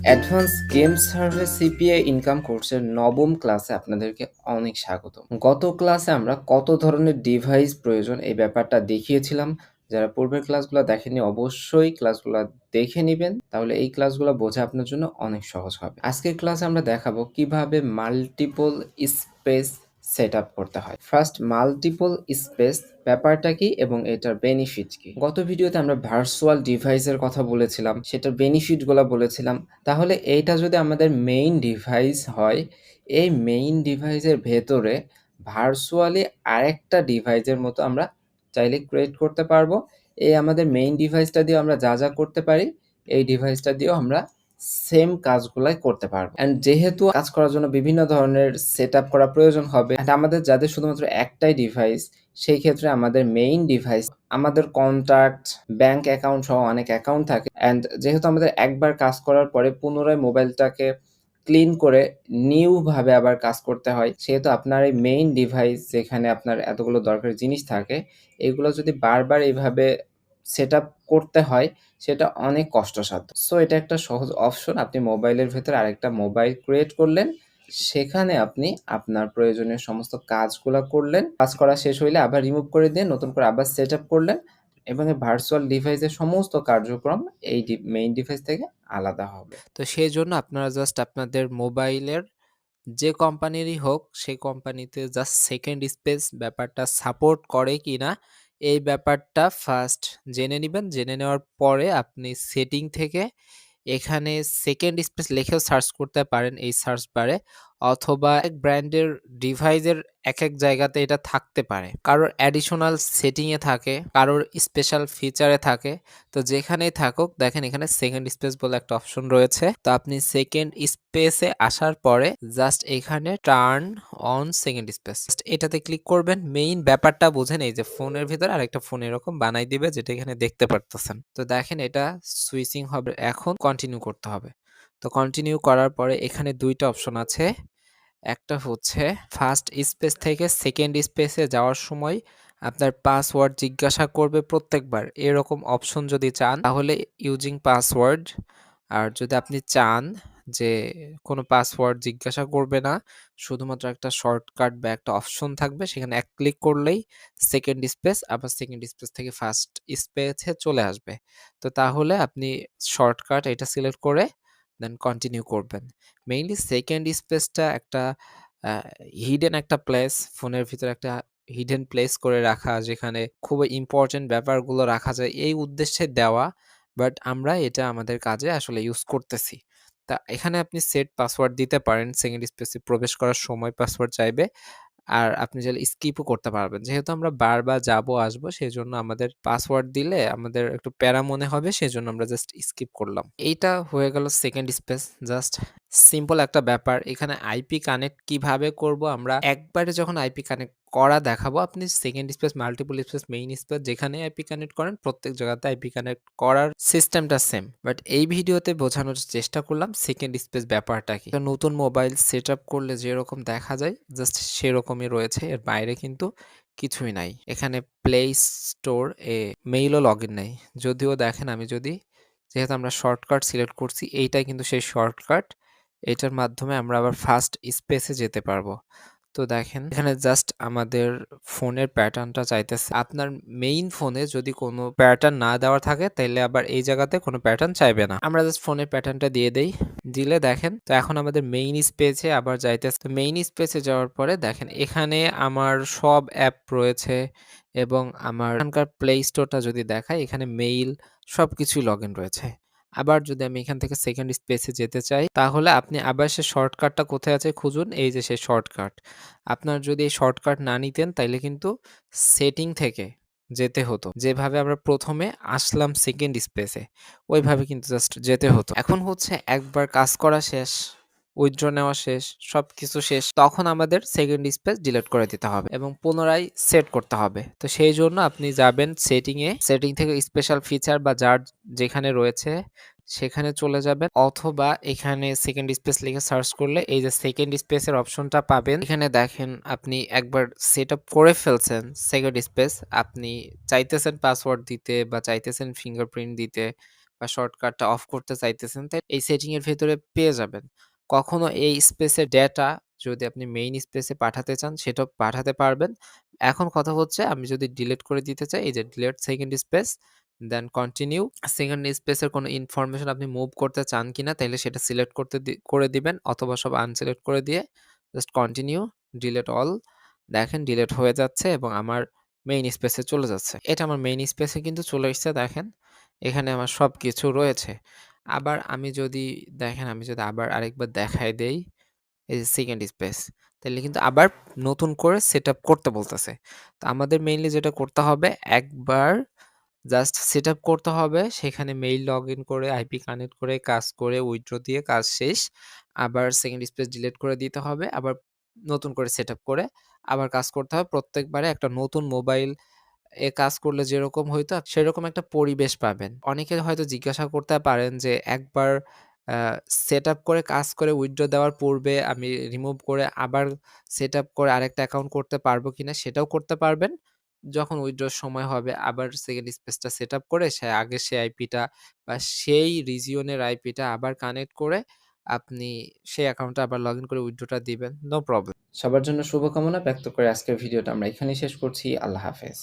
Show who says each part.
Speaker 1: Advance game survey CPA income কোর্সের নবম ক্লাসে আপনাদেরকে অনেক স্বাগত। গত ক্লাসে আমরা কত ধরনের ডিভাইস প্রয়োজন এই ব্যাপারটা দেখিয়েছিলাম। যারা পূর্বের ক্লাসগুলো দেখেননি অবশ্যই ক্লাসগুলো দেখে নিবেন, তাহলে এই ক্লাসগুলো বোঝা আপনার জন্য অনেক সহজ হবে। আজকের ক্লাসে আমরা দেখাবো কিভাবে মাল্টিপল স্পেস সেট আপ করতে হয়। ফার্স্ট, মাল্টিপল স্পেস ব্যাপারটা কি এবং এটার বেনিফিট কি। গত ভিডিওতে আমরা ভার্চুয়াল ডিভাইসের কথা বলেছিলাম, সেটার বেনিফিটগুলো বলেছিলাম। তাহলে এইটা যদি আমাদের মেইন ডিভাইস হয়, এই মেইন ডিভাইসের ভেতরে ভার্চুয়ালি আরেকটা ডিভাইসের মতো আমরা চাইলে ক্রিয়েট করতে পারবো। এই আমাদের মেইন ডিভাইসটা দিয়ে আমরা যা যা করতে পারি, এই ডিভাইসটা দিয়েও আমরা সেম কাজগুলাই করতে পারবো। অ্যান্ড যেহেতু কাজ করার জন্য বিভিন্ন ধরনের সেট আপ করা প্রয়োজন হবে, অ্যান্ড আমাদের যাদের শুধুমাত্র একটাই ডিভাইস, সেই ক্ষেত্রে আমাদের মেইন ডিভাইস, আমাদের কন্ট্যাক্ট, ব্যাংক অ্যাকাউন্ট সহ অনেক অ্যাকাউন্ট থাকে। অ্যান্ড যেহেতু আমাদের একবার কাজ করার পরে পুনরায় মোবাইলটাকে ক্লিন করে নিউভাবে আবার কাজ করতে হয়, সেহেতু আপনার এই মেইন ডিভাইস যেখানে আপনার এতগুলো দরকারি জিনিস থাকে, এগুলো যদি বারবার এইভাবে সেট আপ করতে হয়, সেটা অনেক কষ্টসাধ্য। সো এটা একটা সহজ অপশন। আপনি মোবাইলের ভেতরে আরেকটা মোবাইল ক্রিয়েট করলেন, সেখানে আপনি আপনার প্রয়োজনীয় সমস্ত কাজগুলা করলেন। কাজ করা শেষ হইলে আবার রিমুভ করে দিয়ে নতুন করে আবার সেট আপ করলেন এবং এই ভার্চুয়াল ডিভাইসের সমস্ত কার্যক্রম এই মেইন ডিভাইস থেকে আলাদা হবে। তো সেজন্য আপনারা জাস্ট আপনাদের মোবাইলের যে কোম্পানিরই হোক, সেই কোম্পানিতে জাস্ট সেকেন্ড স্পেস ব্যাপারটা সাপোর্ট করে কিনা এই ব্যাপারটা ফার্স্ট জেনে নিবেন। জেনে নেওয়ার পরে আপনি সেটিং থেকে এখানে সেকেন্ড স্পেস লিখেও সার্চ করতে পারেন এই সার্চ বারে, অথবা এক ব্র্যান্ডের ডিভাইসের এক জায়গাতে এটা থাকতে পারে। কারোর অ্যাডিশনাল সেটিংয়ে থাকে, কারোর স্পেশাল ফিচারে থাকে। তো যেখানেই থাকুক দেখেন এখানে সেকেন্ড স্পেস বলে একটা অপশন রয়েছে। তো আপনি সেকেন্ড স্পেসে আসার পরে জাস্ট এখানে টার্ন অন সেকেন্ড স্পেস এটাতে ক্লিক করবেন। মেইন ব্যাপারটা বুঝেন, এই যে ফোনের ভিতরে আরেকটা ফোন এরকম বানাই দিবে, যেটা এখানে দেখতে পারতেছেন। তো দেখেন এটা সুইচিং হবে, এখন কন্টিনিউ করতে হবে। তো কন্টিনিউ করার পরে এখানে দুইটা অপশন আছে। একটা হচ্ছে ফার্স্ট স্পেস থেকে সেকেন্ড স্পেসে যাওয়ার সময় আপনার পাসওয়ার্ড জিজ্ঞাসা করবে প্রত্যেকবার। এরকম অপশন যদি চান তাহলে ইউজিং পাসওয়ার্ড, আর যদি আপনি চান যে কোনো পাসওয়ার্ড জিজ্ঞাসা করবে না, শুধুমাত্র একটা শর্টকাট বা একটা অপশন থাকবে, সেখানে এক ক্লিক করলেই সেকেন্ড স্পেস আবার সেকেন্ড স্পেস থেকে ফার্স্ট স্পেসে চলে আসবে। তো তাহলে আপনি শর্টকাট এটা সিলেক্ট করে দেন কন্টিনিউ করবেন। মেইনলি সেকেন্ড স্পেসটা একটা হিডেন একটা প্লেস, ফোনের ভিতরে একটা হিডেন প্লেস করে রাখা, যেখানে খুবই ইম্পর্টেন্ট ব্যাপারগুলো রাখা যায়, এই উদ্দেশ্যে দেওয়া। বাট আমরা এটা আমাদের কাজে আসলে ইউজ করতেছি। তা এখানে আপনি সেট পাসওয়ার্ড দিতে পারেন, সেকেন্ড স্পেসে প্রবেশ করার সময় পাসওয়ার্ড চাইবে। আর আপনি চাইলে স্কিপও করতে পারবেন। যেহেতু আমরা বারবার যাবো আসবো, সেজন্য আমাদের পাসওয়ার্ড দিলে আমাদের একটু প্যারা মনে হবে, সেজন্য আমরা জাস্ট স্কিপ করলাম। এইটা হয়ে গেল সেকেন্ড স্পেস। জাস্ট সিম্পল একটা ব্যাপার। এখানে আইপি কানেক্ট কিভাবে করব, আমরা একবারে যখন আইপি কানেক্ট করা দেখাবো, আপনি second space, multiple space, main space যেখানে আইপি কানেক্ট করেন প্রত্যেক জায়গাতে আইপি কানেক্ট করার সিস্টেমটা সেম। বাট এই ভিডিওতে বোঝানোর চেষ্টা করলাম সেকেন্ড স্পেস ব্যাপারটা কি। নতুন মোবাইল সেট আপ করলে যেরকম দেখা যায় জাস্ট সেরকমই রয়েছে, এর বাইরে কিন্তু কিছুই নাই। এখানে প্লে স্টোর এ মেইলও লগ ইন নাই। যদিও দেখেন আমি যদি, যেহেতু আমরা শর্টকাট সিলেক্ট করছি, এইটাই কিন্তু সেই শর্টকাট। এটার মাধ্যমে আমরা আবার ফার্স্ট স্পেসে যেতে পারবো। তো দেখেন এখানে জাস্ট আমাদের ফোনের প্যাটার্নটা চাইতেছে। আপনার মেইন ফোনে যদি কোনো প্যাটার্ন না দেওয়া থাকে, তাহলে আবার এই জায়গাতে কোনো প্যাটার্ন চাইবে না। আমরা জাস্ট ফোনের প্যাটার্নটা দিয়ে দেই, দিলে দেখেন তো এখন আমাদের মেইন স্পেসে আবার যাইতেছে। তো মেইন স্পেসে যাওয়ার পরে দেখেন এখানে আমার সব অ্যাপ রয়েছে, এবং আমার এখানকার প্লে স্টোরটা যদি দেখায়, এখানে মেইল সবকিছুই লগ ইন রয়েছে। আবার যদি আমি এখান থেকে সেকেন্ড স্পেসে যেতে চাই, তাহলে আপনি আবার সে শর্টকাটটা কোথায় আছে খুঁজুন, এই যে সে শর্টকাট। আপনার যদি এই শর্টকাট না নিতেন, তাইলে কিন্তু সেটিং থেকে যেতে হতো। যেভাবে আমরা প্রথমে আসলাম সেকেন্ড স্পেসে, ওইভাবে কিন্তু জাস্ট যেতে হতো। এখন হচ্ছে একবার কাজ করা শেষ, উইথড্র নেওয়া শেষ, সবকিছু শেষ, তখন আমাদের সেকেন্ড স্পেস ডিলিট করে দিতে হবে এবং পুনরায় সেট করতে হবে। তো সেই জন্য আপনি যাবেন সেটিংয়ে, সেটিং থেকে স্পেশাল ফিচার বা যার যেখানে রয়েছে সেখানে চলে যাবেন, অথবা এখানে সেকেন্ড স্পেস লিখে সার্চ করলে এই যে সেকেন্ড স্পেসের অপশনটা পাবেন। এখানে দেখেন আপনি একবার সেট আপ করে ফেলছেন সেকেন্ড স্পেস, আপনি চাইতেছেন পাসওয়ার্ড দিতে বা চাইতেছেন ফিঙ্গারপ্রিন্ট দিতে বা শর্টকাটটা অফ করতে চাইতেছেন, তাই এই সেটিং এর ভেতরে পেয়ে যাবেন। কখনো এই স্পেসের ডেটা যদি আপনি মেইন স্পেসে পাঠাতে চান সেটাও পাঠাতে পারবেন। এখন কথা হচ্ছে আমি যদি ডিলিট করে দিতে চাই, এই যে delete second space, then continue. Second স্পেসের কোনো ইনফরমেশন আপনি মুভ করতে চান কিনা তাইলে সেটা সিলেক্ট করে দিবেন, অথবা সব আনসিলেক্ট করে দিয়ে জাস্ট কন্টিনিউ, ডিলিট অল। দেখেন ডিলিট হয়ে যাচ্ছে এবং আমার মেইন স্পেসে চলে যাচ্ছে। এটা আমার মেইন স্পেসে কিন্তু চলে এসেছে দেখেন। এখানে আমার সবকিছু রয়েছে। আবার আমি যদি দেখেন, আমি যদি আবার আরেকবার দেখায় দেই, এই যে সেকেন্ড স্পেস, তাইলে কিন্তু আবার নতুন করে সেটআপ করতে বলতেছে। তো আমাদের মেইনলি যেটা করতে হবে, একবার জাস্ট সেটআপ করতে হবে, সেখানে মেইল লগইন করে আইপি কানেক্ট করে কাজ করে উইথড্র দিয়ে কাজ শেষ। আবার সেকেন্ড স্পেস ডিলিট করে দিতে হবে। আবার নতুন করে সেটআপ করে আবার কাজ করতে হবে। প্রত্যেকবারে একটা নতুন মোবাইল কাজ করলে যেরকম হইতো সেরকম একটা পরিবেশ পাবেন। অনেকে হয়তো জিজ্ঞাসা করতে পারেন যে একবার আ সেটআপ করে কাজ করে উইথড্র দেওয়ার পূর্বে আমি রিমুভ করে আবার সেটআপ করে আরেকটা অ্যাকাউন্ট করতে পারবো কিনা? সেটাও করতে পারবেন। যখন উইথড্রর সময় হবে আবার সেকেন্ড স্পেসটা সেটআপ করে আগের সেই আইপিটা বা সেই রিজিয়নের আইপিটা আবার কানেক্ট করে আপনি সেই অ্যাকাউন্টটা আবার লগইন করে উইথড্রটা দিবেন। No problem. সবার জন্য শুভকামনা ব্যক্ত করে আজকের ভিডিওটা আমরা এখানেই শেষ করছি। আল্লাহ হাফেজ।